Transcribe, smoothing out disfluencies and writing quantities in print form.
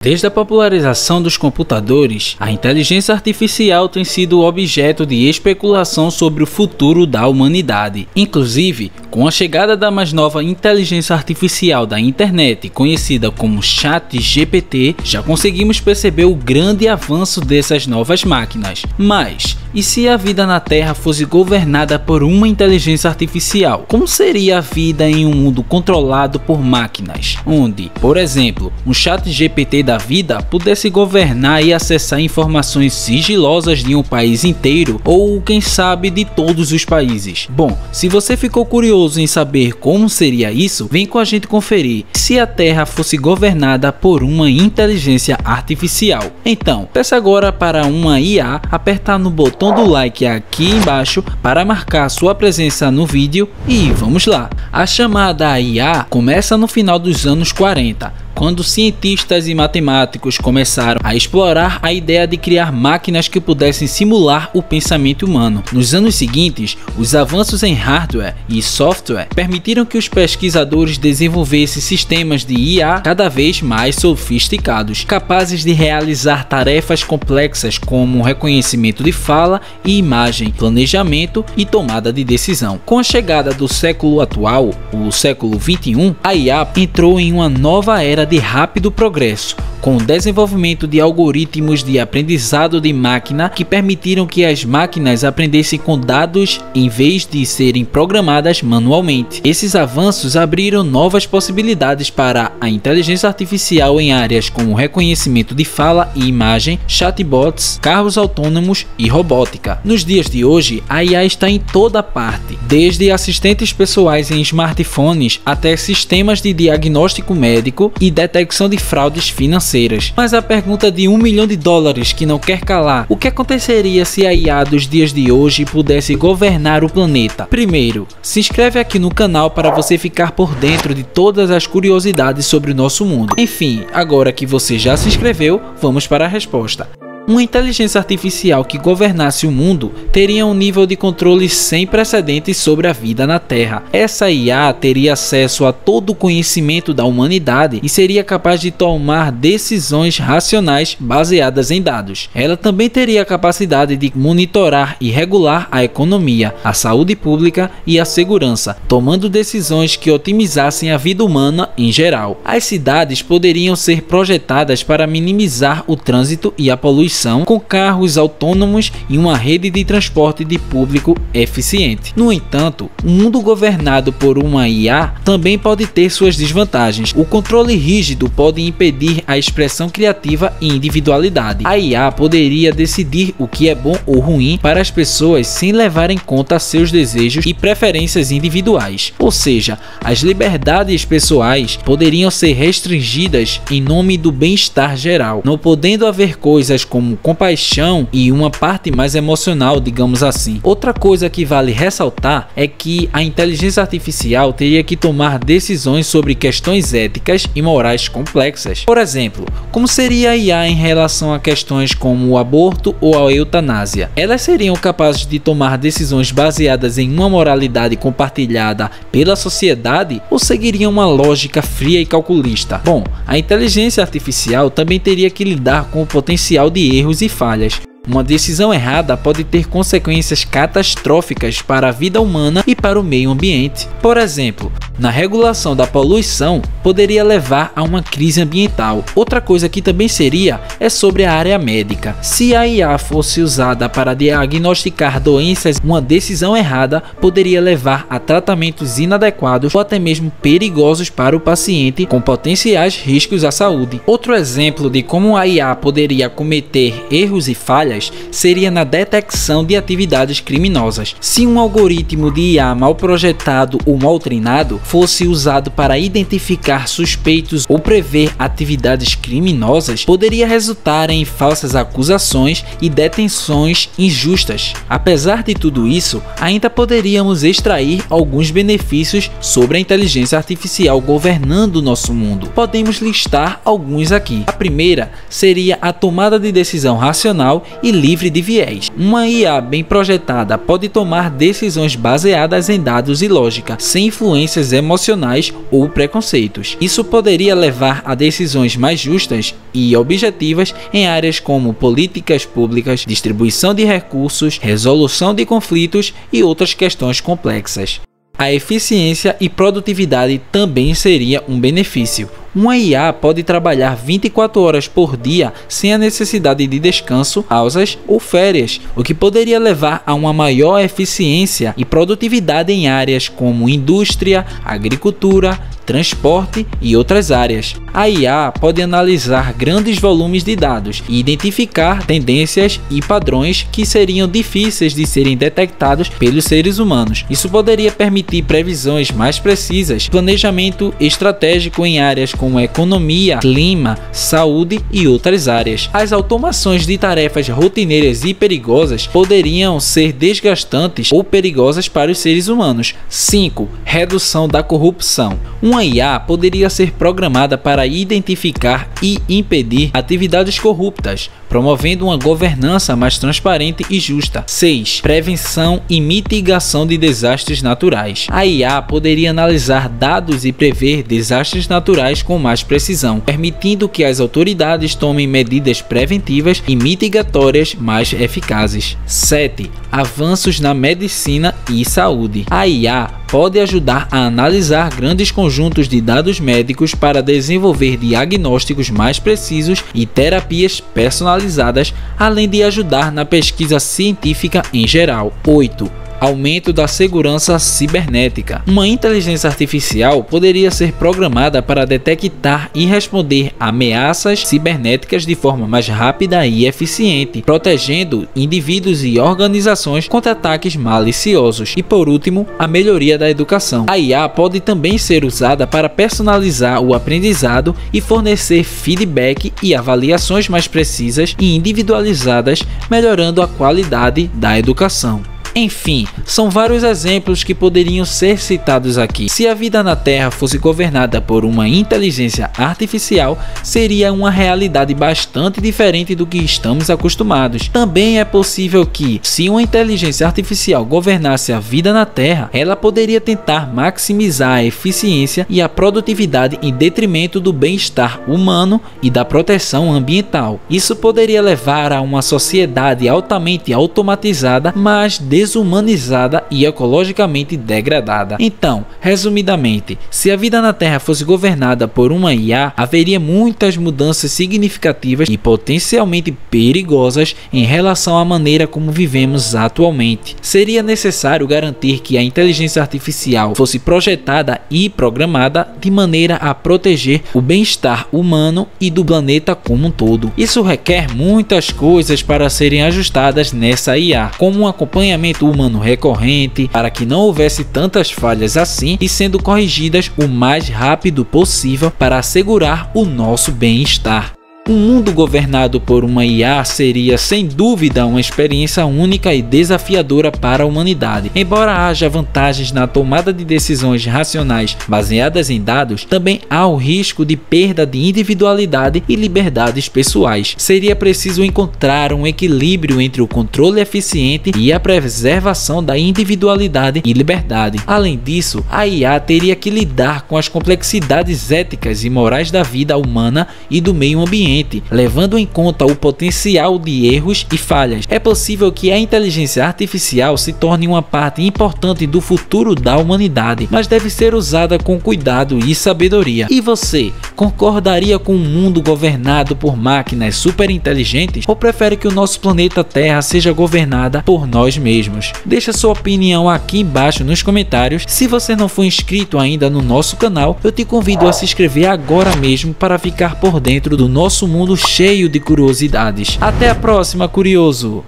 Desde a popularização dos computadores, a inteligência artificial tem sido objeto de especulação sobre o futuro da humanidade. Inclusive, com a chegada da mais nova inteligência artificial da internet, conhecida como ChatGPT, já conseguimos perceber o grande avanço dessas novas máquinas. Mas, e se a vida na Terra fosse governada por uma inteligência artificial? Como seria a vida em um mundo controlado por máquinas? Onde, por exemplo, um ChatGPT da vida pudesse governar e acessar informações sigilosas de um país inteiro ou quem sabe de todos os países. Bom, se você ficou curioso em saber como seria isso, vem com a gente conferir se a Terra fosse governada por uma inteligência artificial. Então, peça agora para uma IA apertar no botão do like aqui embaixo para marcar sua presença no vídeo e vamos lá. A chamada IA começa no final dos anos 40. Quando cientistas e matemáticos começaram a explorar a ideia de criar máquinas que pudessem simular o pensamento humano. Nos anos seguintes, os avanços em hardware e software permitiram que os pesquisadores desenvolvessem sistemas de IA cada vez mais sofisticados, capazes de realizar tarefas complexas como reconhecimento de fala e imagem, planejamento e tomada de decisão. Com a chegada do século atual, o século 21, a IA entrou em uma nova era de rápido progresso, com o desenvolvimento de algoritmos de aprendizado de máquina que permitiram que as máquinas aprendessem com dados em vez de serem programadas manualmente. Esses avanços abriram novas possibilidades para a inteligência artificial em áreas como reconhecimento de fala e imagem, chatbots, carros autônomos e robótica. Nos dias de hoje, a IA está em toda parte, desde assistentes pessoais em smartphones até sistemas de diagnóstico médico e detecção de fraudes financeiras. Mas a pergunta de $1 milhão que não quer calar: o que aconteceria se a IA dos dias de hoje pudesse governar o planeta? Primeiro, se inscreve aqui no canal para você ficar por dentro de todas as curiosidades sobre o nosso mundo. Enfim, agora que você já se inscreveu, vamos para a resposta. Uma inteligência artificial que governasse o mundo teria um nível de controle sem precedentes sobre a vida na Terra. Essa IA teria acesso a todo o conhecimento da humanidade e seria capaz de tomar decisões racionais baseadas em dados. Ela também teria a capacidade de monitorar e regular a economia, a saúde pública e a segurança, tomando decisões que otimizassem a vida humana em geral. As cidades poderiam ser projetadas para minimizar o trânsito e a poluição, com carros autônomos e uma rede de transporte de público eficiente. No entanto, um mundo governado por uma IA também pode ter suas desvantagens. O controle rígido pode impedir a expressão criativa e individualidade. A IA poderia decidir o que é bom ou ruim para as pessoas sem levar em conta seus desejos e preferências individuais. Ou seja, as liberdades pessoais poderiam ser restringidas em nome do bem-estar geral, não podendo haver coisas como compaixão e uma parte mais emocional, digamos assim. Outra coisa que vale ressaltar é que a inteligência artificial teria que tomar decisões sobre questões éticas e morais complexas. Por exemplo, como seria a IA em relação a questões como o aborto ou a eutanásia? Elas seriam capazes de tomar decisões baseadas em uma moralidade compartilhada pela sociedade ou seguiriam uma lógica fria e calculista? Bom, a inteligência artificial também teria que lidar com o potencial de erros e falhas. Uma decisão errada pode ter consequências catastróficas para a vida humana e para o meio ambiente. Por exemplo, na regulação da poluição, poderia levar a uma crise ambiental. Outra coisa que também seria é sobre a área médica. Se a IA fosse usada para diagnosticar doenças, uma decisão errada poderia levar a tratamentos inadequados ou até mesmo perigosos para o paciente, com potenciais riscos à saúde. Outro exemplo de como a IA poderia cometer erros e falhas seria na detecção de atividades criminosas. Se um algoritmo de IA mal projetado ou mal treinado fosse usado para identificar suspeitos ou prever atividades criminosas, poderia resultar em falsas acusações e detenções injustas. Apesar de tudo isso, ainda poderíamos extrair alguns benefícios sobre a inteligência artificial governando o nosso mundo. Podemos listar alguns aqui. A primeira seria a tomada de decisão racional e livre de viés. Uma IA bem projetada pode tomar decisões baseadas em dados e lógica, sem influências emocionais ou preconceitos. Isso poderia levar a decisões mais justas e objetivas em áreas como políticas públicas, distribuição de recursos, resolução de conflitos e outras questões complexas. A eficiência e produtividade também seria um benefício. Uma IA pode trabalhar 24 horas por dia sem a necessidade de descanso, pausas ou férias, o que poderia levar a uma maior eficiência e produtividade em áreas como indústria, agricultura, transporte e outras áreas. A IA pode analisar grandes volumes de dados e identificar tendências e padrões que seriam difíceis de serem detectados pelos seres humanos. Isso poderia permitir previsões mais precisas, planejamento estratégico em áreas como economia, clima, saúde e outras áreas. As automações de tarefas rotineiras e perigosas poderiam ser desgastantes ou perigosas para os seres humanos. 5. Redução da corrupção. Uma IA poderia ser programada para identificar e impedir atividades corruptas, promovendo uma governança mais transparente e justa. 6. Prevenção e mitigação de desastres naturais. A IA poderia analisar dados e prever desastres naturais com mais precisão, permitindo que as autoridades tomem medidas preventivas e mitigatórias mais eficazes. 7. Avanços na medicina e saúde. A IA pode ajudar a analisar grandes conjuntos de dados médicos para desenvolver diagnósticos mais precisos e terapias personalizadas, além de ajudar na pesquisa científica em geral. 8. Aumento da segurança cibernética. Uma inteligência artificial poderia ser programada para detectar e responder a ameaças cibernéticas de forma mais rápida e eficiente, protegendo indivíduos e organizações contra ataques maliciosos. E por último, a melhoria da educação. A IA pode também ser usada para personalizar o aprendizado e fornecer feedback e avaliações mais precisas e individualizadas, melhorando a qualidade da educação. Enfim, são vários exemplos que poderiam ser citados aqui. Se a vida na Terra fosse governada por uma inteligência artificial, seria uma realidade bastante diferente do que estamos acostumados. Também é possível que, se uma inteligência artificial governasse a vida na Terra, ela poderia tentar maximizar a eficiência e a produtividade em detrimento do bem-estar humano e da proteção ambiental. Isso poderia levar a uma sociedade altamente automatizada, mas desumanizada e ecologicamente degradada. Então, resumidamente, se a vida na Terra fosse governada por uma IA, haveria muitas mudanças significativas e potencialmente perigosas em relação à maneira como vivemos atualmente. Seria necessário garantir que a inteligência artificial fosse projetada e programada de maneira a proteger o bem-estar humano e do planeta como um todo. Isso requer muitas coisas para serem ajustadas nessa IA, como um acompanhamento humano recorrente para que não houvesse tantas falhas assim e sendo corrigidas o mais rápido possível para assegurar o nosso bem-estar. Um mundo governado por uma IA seria sem dúvida uma experiência única e desafiadora para a humanidade. Embora haja vantagens na tomada de decisões racionais baseadas em dados, também há o risco de perda de individualidade e liberdades pessoais. Seria preciso encontrar um equilíbrio entre o controle eficiente e a preservação da individualidade e liberdade. Além disso, a IA teria que lidar com as complexidades éticas e morais da vida humana e do meio ambiente, levando em conta o potencial de erros e falhas. É possível que a inteligência artificial se torne uma parte importante do futuro da humanidade, mas deve ser usada com cuidado e sabedoria. E você, concordaria com um mundo governado por máquinas super inteligentes ou prefere que o nosso planeta Terra seja governada por nós mesmos? Deixa sua opinião aqui embaixo nos comentários. Se você não for inscrito ainda no nosso canal, eu te convido a se inscrever agora mesmo para ficar por dentro do nosso mundo cheio de curiosidades. Até a próxima, curioso!